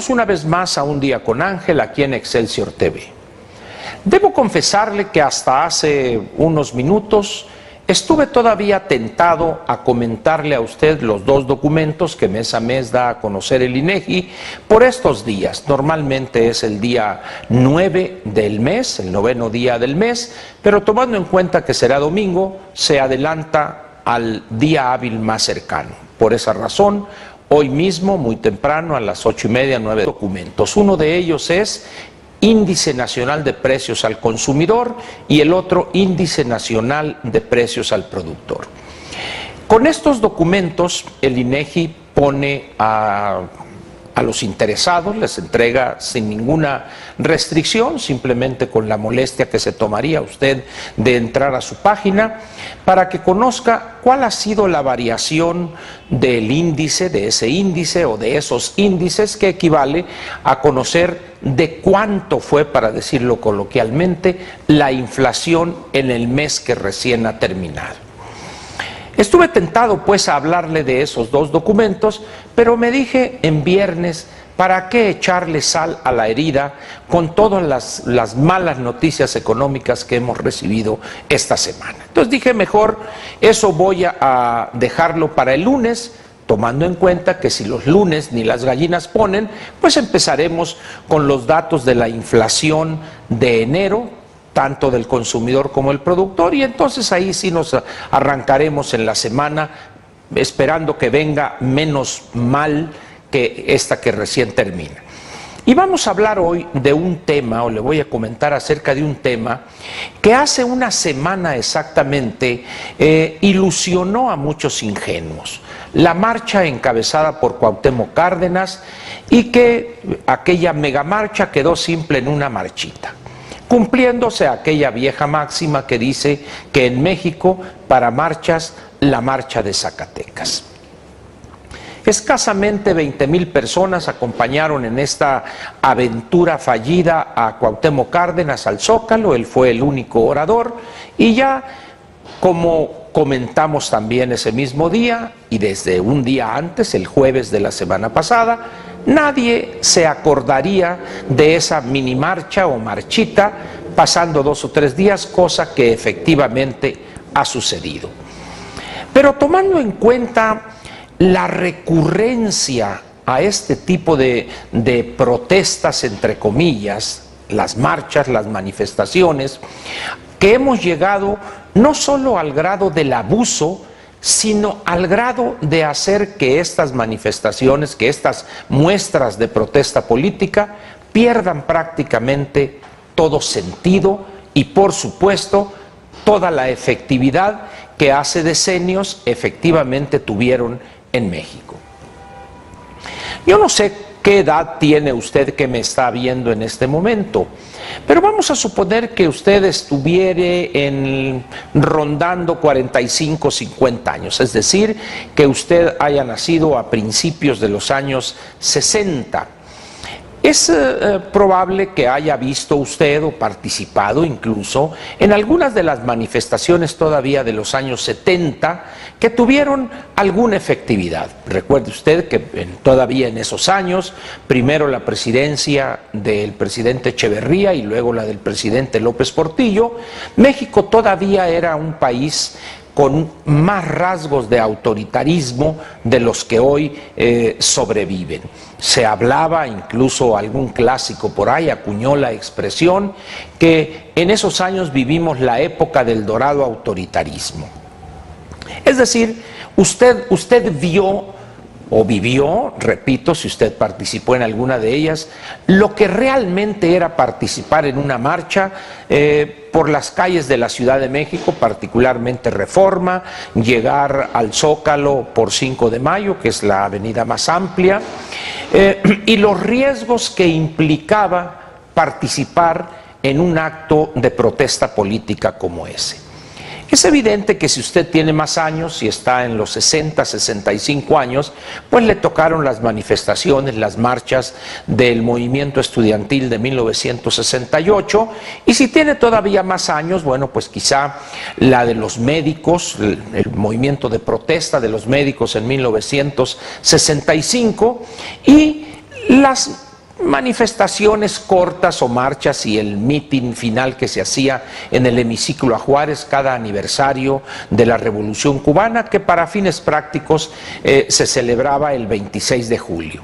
Bienvenidos una vez más a Un Día con Ángel aquí en Excelsior TV. Debo confesarle que hasta hace unos minutos estuve todavía tentado a comentarle a usted los dos documentos que mes a mes da a conocer el INEGI por estos días. Normalmente es el día 9 del mes, el noveno día del mes, pero tomando en cuenta que será domingo, se adelanta al día hábil más cercano. Por esa razón, hoy mismo, muy temprano, a las 8:30, 9 documentos. Uno de ellos es Índice Nacional de Precios al Consumidor y el otro Índice Nacional de Precios al Productor. Con estos documentos, el INEGI pone a los interesados, les entrega sin ninguna restricción, simplemente con la molestia que se tomaría usted de entrar a su página, para que conozca cuál ha sido la variación del índice, de ese índice o de esos índices, que equivale a conocer de cuánto fue, para decirlo coloquialmente, la inflación en el mes que recién ha terminado. Estuve tentado pues a hablarle de esos dos documentos, pero me dije en viernes, ¿para qué echarle sal a la herida con todas las malas noticias económicas que hemos recibido esta semana? Entonces dije, mejor eso voy a dejarlo para el lunes, tomando en cuenta que si los lunes ni las gallinas ponen, pues empezaremos con los datos de la inflación de enero, tanto del consumidor como el productor, y entonces ahí sí nos arrancaremos en la semana, esperando que venga menos mal que esta que recién termina. Y vamos a hablar hoy de un tema, o le voy a comentar acerca de un tema que hace una semana exactamente ilusionó a muchos ingenuos. La marcha encabezada por Cuauhtémoc Cárdenas, y que aquella megamarcha quedó simple en una marchita, cumpliéndose aquella vieja máxima que dice que en México, para marchas, la marcha de Zacatecas. Escasamente 20,000 personas acompañaron en esta aventura fallida a Cuauhtémoc Cárdenas al Zócalo. Él fue el único orador, y ya, como comentamos también ese mismo día y desde un día antes, el jueves de la semana pasada, nadie se acordaría de esa mini marcha o marchita pasando 2 o 3 días, cosa que efectivamente ha sucedido. Pero tomando en cuenta la recurrencia a este tipo de protestas, entre comillas, las marchas, las manifestaciones, que hemos llegado no solo al grado del abuso, sino al grado de hacer que estas manifestaciones, que estas muestras de protesta política pierdan prácticamente todo sentido y, por supuesto, toda la efectividad que hace decenios efectivamente tuvieron en México. Yo no sé qué edad tiene usted que me está viendo en este momento, pero vamos a suponer que usted estuviera rondando 45, 50 años, es decir, que usted haya nacido a principios de los años 60. Es probable que haya visto usted o participado incluso en algunas de las manifestaciones todavía de los años 70 que tuvieron alguna efectividad. Recuerde usted que todavía en esos años, primero la presidencia del presidente Echeverría y luego la del presidente López Portillo, México todavía era un país con más rasgos de autoritarismo de los que hoy sobreviven. Se hablaba, incluso algún clásico por ahí acuñó la expresión, que en esos años vivimos la época del dorado autoritarismo. Es decir, usted vio o vivió, repito, si usted participó en alguna de ellas, lo que realmente era participar en una marcha por las calles de la Ciudad de México, particularmente Reforma, llegar al Zócalo por 5 de Mayo, que es la avenida más amplia, y los riesgos que implicaba participar en un acto de protesta política como ese. Es evidente que si usted tiene más años, si está en los 60, 65 años, pues le tocaron las manifestaciones, las marchas del movimiento estudiantil de 1968, y si tiene todavía más años, bueno, pues quizá la de los médicos, el movimiento de protesta de los médicos en 1965, y las manifestaciones cortas o marchas y el mitin final que se hacía en el hemiciclo a Juárez cada aniversario de la Revolución Cubana, que para fines prácticos se celebraba el 26 de julio.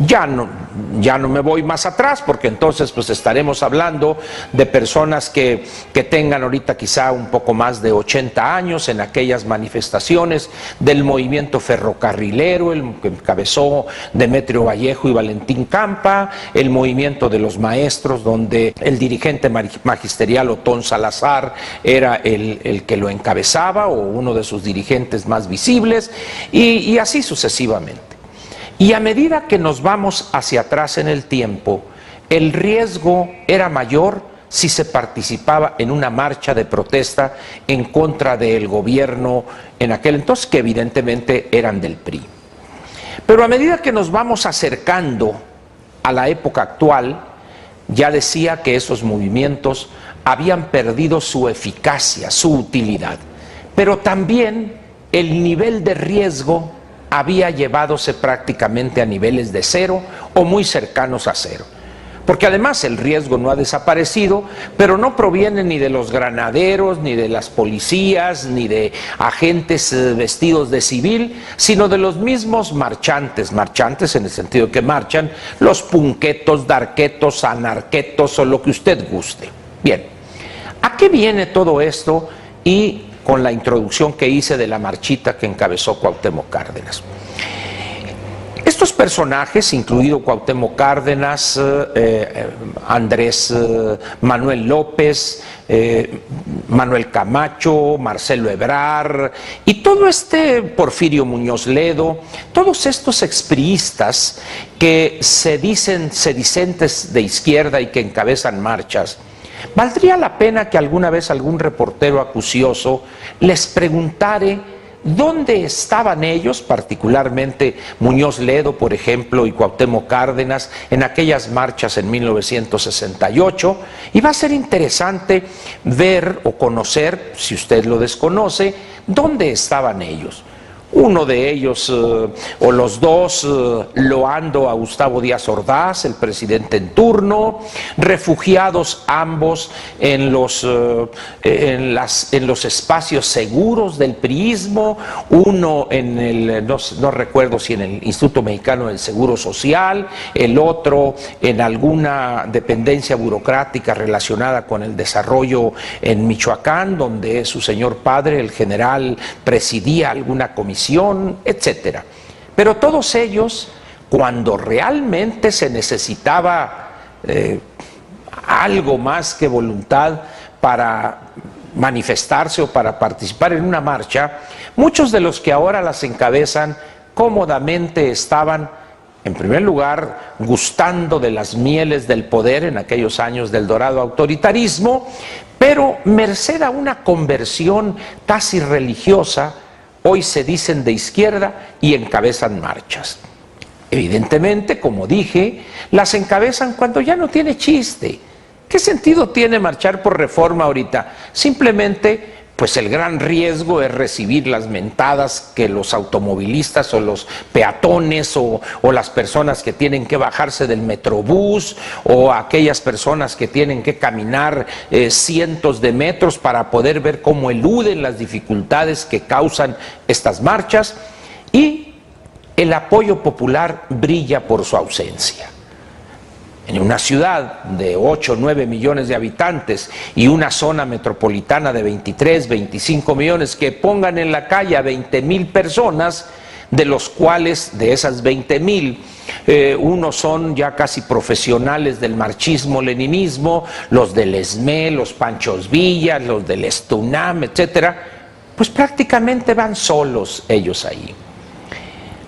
Ya no me voy más atrás, porque entonces pues estaremos hablando de personas que tengan ahorita quizá un poco más de 80 años en aquellas manifestaciones del movimiento ferrocarrilero, el que encabezó Demetrio Vallejo y Valentín Campa, el movimiento de los maestros, donde el dirigente magisterial Otón Salazar era el que lo encabezaba, o uno de sus dirigentes más visibles, y así sucesivamente. Y a medida que nos vamos hacia atrás en el tiempo, el riesgo era mayor si se participaba en una marcha de protesta en contra del gobierno en aquel entonces, que evidentemente eran del PRI. Pero a medida que nos vamos acercando a la época actual, ya decía que esos movimientos habían perdido su eficacia, su utilidad, pero también el nivel de riesgo había llevadose prácticamente a niveles de cero o muy cercanos a cero. Porque además el riesgo no ha desaparecido, pero no proviene ni de los granaderos, ni de las policías, ni de agentes vestidos de civil, sino de los mismos marchantes en el sentido que marchan, los punquetos, darquetos, anarquetos o lo que usted guste. Bien, ¿a qué viene todo esto? Y con la introducción que hice de la marchita que encabezó Cuauhtémoc Cárdenas. Estos personajes, incluido Cuauhtémoc Cárdenas, Andrés Manuel López, Manuel Camacho, Marcelo Ebrard y todo Porfirio Muñoz Ledo, todos estos expriistas que se dicen sedicentes de izquierda y que encabezan marchas, valdría la pena que alguna vez algún reportero acucioso les preguntare dónde estaban ellos, particularmente Muñoz Ledo, por ejemplo, y Cuauhtémoc Cárdenas, en aquellas marchas en 1968, y va a ser interesante ver o conocer, si usted lo desconoce, dónde estaban ellos. Uno de ellos, o los dos, loando a Gustavo Díaz Ordaz, el presidente en turno, refugiados ambos en los espacios seguros del priismo, uno no recuerdo si en el Instituto Mexicano del Seguro Social, el otro en alguna dependencia burocrática relacionada con el desarrollo en Michoacán, donde su señor padre, el general, presidía alguna comisión, etcétera. Pero todos ellos, cuando realmente se necesitaba algo más que voluntad para manifestarse o para participar en una marcha, muchos de los que ahora las encabezan cómodamente estaban, en primer lugar, gustando de las mieles del poder en aquellos años del dorado autoritarismo, pero merced a una conversión casi religiosa, hoy se dicen de izquierda y encabezan marchas. Evidentemente, como dije, las encabezan cuando ya no tiene chiste. ¿Qué sentido tiene marchar por Reforma ahorita? Simplemente, pues el gran riesgo es recibir las mentadas que los automovilistas o los peatones o las personas que tienen que bajarse del metrobús o aquellas personas que tienen que caminar cientos de metros para poder ver cómo eluden las dificultades que causan estas marchas, y el apoyo popular brilla por su ausencia. En una ciudad de 8 o 9 millones de habitantes y una zona metropolitana de 23, 25 millones, que pongan en la calle a 20,000 personas, de los cuales, de esas 20,000, unos son ya casi profesionales del marxismo-leninismo, los del ESME, los Panchos Villa, los del Estunam, etcétera, pues prácticamente van solos ellos ahí.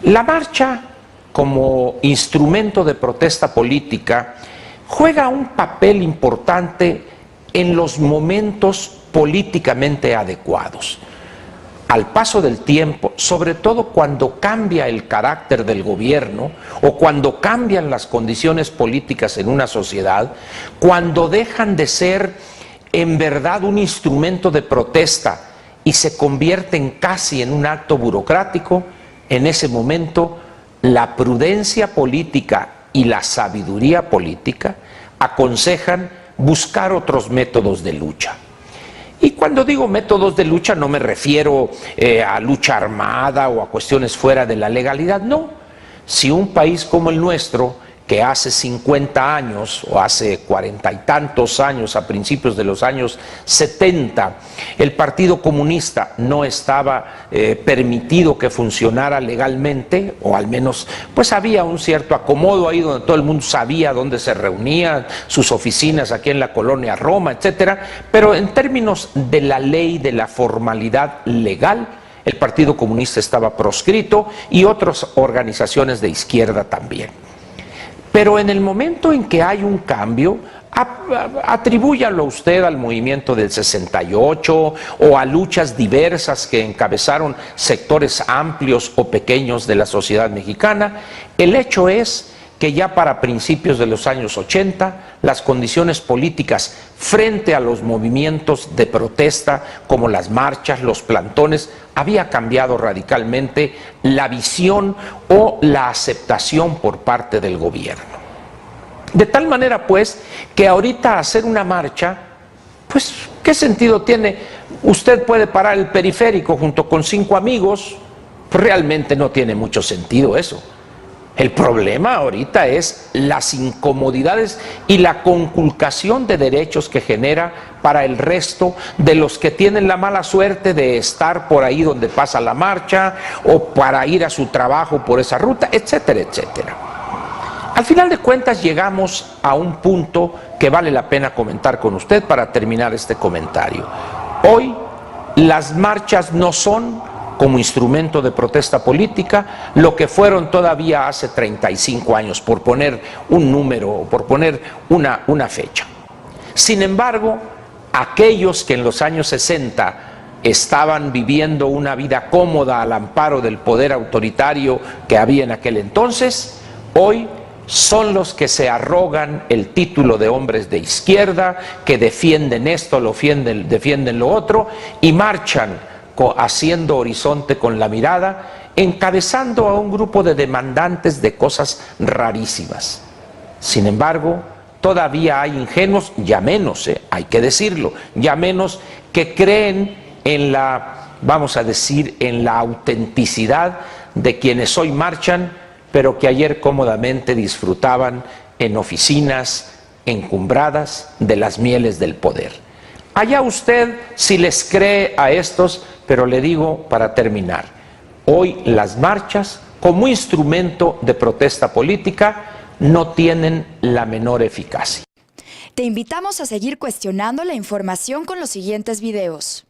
La marcha, como instrumento de protesta política, juega un papel importante en los momentos políticamente adecuados. Al paso del tiempo, sobre todo cuando cambia el carácter del gobierno o cuando cambian las condiciones políticas en una sociedad, cuando dejan de ser en verdad un instrumento de protesta y se convierten casi en un acto burocrático, en ese momento la prudencia política y la sabiduría política aconsejan buscar otros métodos de lucha. Y cuando digo métodos de lucha no me refiero a lucha armada o a cuestiones fuera de la legalidad, no. Si un país como el nuestro, que hace 50 años o hace 40 y tantos años, a principios de los años 70, el Partido Comunista no estaba permitido que funcionara legalmente, o al menos pues había un cierto acomodo ahí donde todo el mundo sabía dónde se reunían, sus oficinas aquí en la colonia Roma, etcétera, pero en términos de la ley, de la formalidad legal, el Partido Comunista estaba proscrito y otras organizaciones de izquierda también. Pero en el momento en que hay un cambio, atribúyalo usted al movimiento del 68 o a luchas diversas que encabezaron sectores amplios o pequeños de la sociedad mexicana. El hecho es que ya para principios de los años 80, las condiciones políticas frente a los movimientos de protesta, como las marchas, los plantones, había cambiado radicalmente la visión o la aceptación por parte del gobierno. De tal manera, pues, que ahorita hacer una marcha, pues, ¿qué sentido tiene? Usted puede parar el periférico junto con 5 amigos, pues realmente no tiene mucho sentido eso. El problema ahorita es las incomodidades y la conculcación de derechos que genera para el resto de los que tienen la mala suerte de estar por ahí donde pasa la marcha o para ir a su trabajo por esa ruta, etcétera, etcétera. Al final de cuentas llegamos a un punto que vale la pena comentar con usted para terminar este comentario. Hoy las marchas no son como instrumento de protesta política lo que fueron todavía hace 35 años, por poner un número, por poner una fecha. Sin embargo, aquellos que en los años 60 estaban viviendo una vida cómoda al amparo del poder autoritario que había en aquel entonces, hoy son los que se arrogan el título de hombres de izquierda, que defienden esto, defienden lo otro, y marchan haciendo horizonte con la mirada, encabezando a un grupo de demandantes de cosas rarísimas. Sin embargo, todavía hay ingenuos, ya menos, hay que decirlo, ya menos, que creen en la, vamos a decir, en la autenticidad de quienes hoy marchan, pero que ayer cómodamente disfrutaban en oficinas encumbradas de las mieles del poder. Allá usted si les cree a estos, pero le digo para terminar, hoy las marchas como instrumento de protesta política no tienen la menor eficacia. Te invitamos a seguir cuestionando la información con los siguientes videos.